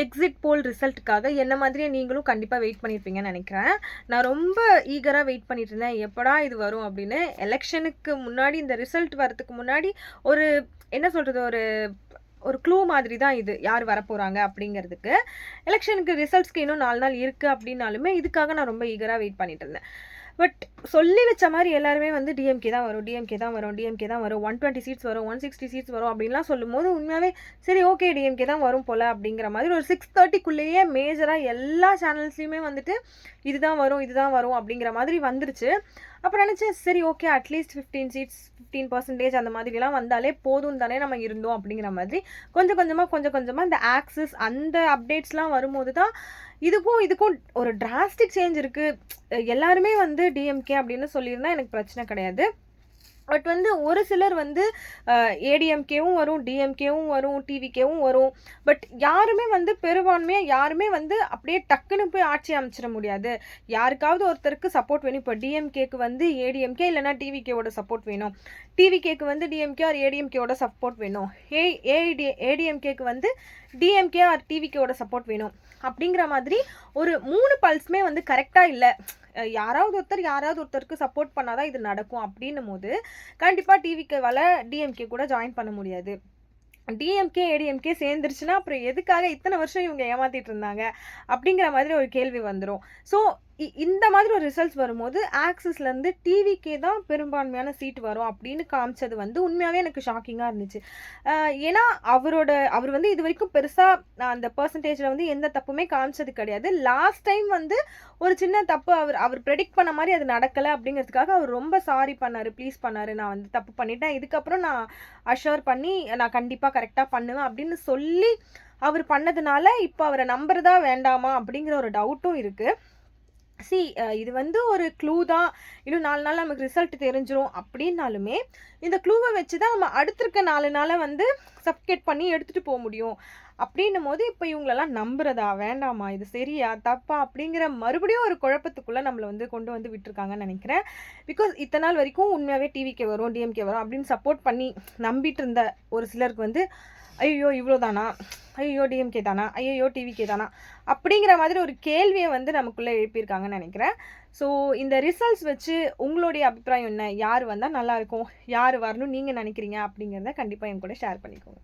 Exit போல் ரிசல்ட்டுக்காக என்ன மாதிரியே நீங்களும் கண்டிப்பாக வெயிட் பண்ணியிருப்பீங்கன்னு நினைக்கிறேன். நான் ரொம்ப ஈகராக வெயிட் பண்ணிட்டு இருந்தேன். எப்படா இது வரும் அப்படின்னு. எலெக்ஷனுக்கு முன்னாடி இந்த ரிசல்ட் வரதுக்கு முன்னாடி ஒரு என்ன சொல்கிறது, ஒரு ஒரு க்ளூ மாதிரி தான் இது யார் வரப்போகிறாங்க அப்படிங்கிறதுக்கு. எலெக்ஷனுக்கு ரிசல்ட்ஸ்க்கு இன்னும் 4 நாள் இருக்குது அப்படின்னாலுமே இதுக்காக நான் ரொம்ப ஈகராக வெயிட் பண்ணிட்டு இருந்தேன். பட் சொல்லி வச்ச மாதிரி எல்லாருமே வந்து டிஎம்கே தான் வரும், டிஎம்கே தான் வரும், டிஎம்கே தான் வரும், 120 சீட்ஸ் வரும், 160 சீட்ஸ் வரும் அப்படின்லாம் சொல்லும்போது உண்மையாகவே சரி ஓகே டிஎம்கே தான் வரும் போல் அப்படிங்கிற மாதிரி ஒரு 6:30க்குள்ளேயே மேஜராக எல்லா சேனல்ஸ்லையுமே வந்துட்டு இதுதான் வரும் இதுதான் வரும் அப்படிங்கிற மாதிரி வந்துருச்சு. அப்போ நினச்சேன் சரி ஓகே அட்லீஸ்ட் 15 சீட்ஸ் 15% அந்த மாதிரிலாம் வந்தாலே போதும் தானே நம்ம இருந்தோம் அப்படிங்கிற மாதிரி கொஞ்சம் கொஞ்சமாக இந்த ஆக்சஸ் அந்த அப்டேட்ஸ்லாம் வரும்போது தான் இதுக்கும் ஒரு டிராஸ்டிக் சேஞ்ச் இருக்குது. எல்லாருமே வந்து டிஎம்கே அப்படின்னு சொல்லியிருந்தா எனக்கு பிரச்சனை கிடையாது. பட் வந்து ஒரு சிலர் வந்து ஏடிஎம்கேவும் வரும், டிஎம்கேவும் வரும், டிவிகேவும் வரும். பட் யாருமே வந்து பெரும்பான்மையாக யாருமே வந்து அப்படியே டக்குன்னு போய் ஆட்சி அமைச்சிட முடியாது. யாருக்காவது ஒருத்தருக்கு சப்போர்ட் வேணும். இப்போ டிஎம்கேக்கு வந்து ஏடிஎம்கே இல்லைனா டிவிகேவோட சப்போர்ட் வேணும், டிவிகேக்கு வந்து டிஎம்கே ஆர் ஏடிஎம்கேவோட சப்போர்ட் வேணும், ஏடிஎம்கேக்கு வந்து டிஎம்கே ஆர் டிவிகேவோட சப்போர்ட் வேணும் அப்படிங்கிற மாதிரி ஒரு 3 பல்ஸுமே வந்து கரெக்டாக இல்லை. யாராவது ஒருத்தருக்கு சப்போர்ட் பண்ணாதான் இது நடக்கும் அப்படின்னும் போது கண்டிப்பாக டிவிகேவால் டிஎம்கே கூட ஜாயின் பண்ண முடியாது. டிஎம்கே ஏடிஎம்கே சேர்ந்துருச்சுன்னா அப்புறம் எதுக்காக இத்தனை வருஷம் இவங்க ஏமாத்திட்டு இருந்தாங்க அப்படிங்கிற மாதிரி ஒரு கேள்வி வந்துடும். ஸோ இந்த மாதிரி ஒரு ரிசல்ட்ஸ் வரும்போது ஆக்சிஸ்லேருந்து டிவிக்கே தான் பெரும்பான்மையான சீட் வரும் அப்படின்னு காமிச்சது வந்து உண்மையாகவே எனக்கு ஷாக்கிங்காக இருந்துச்சு. ஏன்னா அவர் வந்து இது வரைக்கும் பெருசாக அந்த பர்சன்டேஜில் வந்து எந்த தப்புமே காமிச்சது கிடையாது. லாஸ்ட் டைம் வந்து ஒரு சின்ன தப்பு அவர் ப்ரெடிக்ட் பண்ண மாதிரி அது நடக்கலை அப்படிங்கிறதுக்காக அவர் ரொம்ப சாரி பண்ணார், ப்ளீஸ் பண்ணார், நான் வந்து தப்பு பண்ணிட்டேன், இதுக்கப்புறம் நான் அஷ்யூர் பண்ணி நான் கண்டிப்பாக கரெக்டாக பண்ணுவேன் அப்படின்னு சொல்லி அவர் பண்ணதுனால இப்போ அவரை நம்புறதா வேண்டாமா அப்படிங்கிற ஒரு டவுட்டும் இருக்குது. இது வந்து ஒரு க்ளூ தான், இன்னும் 4 நாள் நமக்கு ரிசல்ட் தெரிஞ்சிடும் அப்படின்னாலுமே இந்த க்ளூவை வச்சு தான் நம்ம அடுத்திருக்க 4 நாளை வந்து சப்கேட் பண்ணி எடுத்துகிட்டு போக முடியும். அப்படின்னும் போது இப்போ இவங்களெல்லாம் நம்புறதா வேண்டாமா, இது சரியா தப்பா அப்படிங்கிற மறுபடியும் ஒரு குழப்பத்துக்குள்ளே நம்மளை வந்து கொண்டு வந்து விட்டுருக்காங்கன்னு நினைக்கிறேன். பிகாஸ் இத்தனை நாள் வரைக்கும் உண்மையாகவே டிவிகே வரும் டிஎம்கே வரும் அப்படின்னு சப்போர்ட் பண்ணி நம்பிட்டு இருந்த ஒரு சிலருக்கு வந்து ஐயோ இவ்வளோ தானா, ஐயோ டிஎம்கே தானா, ஐயோ டிவிகே தானா அப்படிங்கிற மாதிரி ஒரு கேள்வியை வந்து நமக்குள்ளே எழுப்பியிருக்காங்கன்னு நினைக்கிறேன். ஸோ இந்த ரிசல்ட்ஸ் வச்சு உங்களுடைய அபிப்பிராயம் என்ன, யார் வந்தால் நல்லாயிருக்கும், யார் வரணும் நீங்கள் நினைக்கிறீங்க அப்படிங்கிறத கண்டிப்பாக என் கூட ஷேர் பண்ணிக்கோங்க.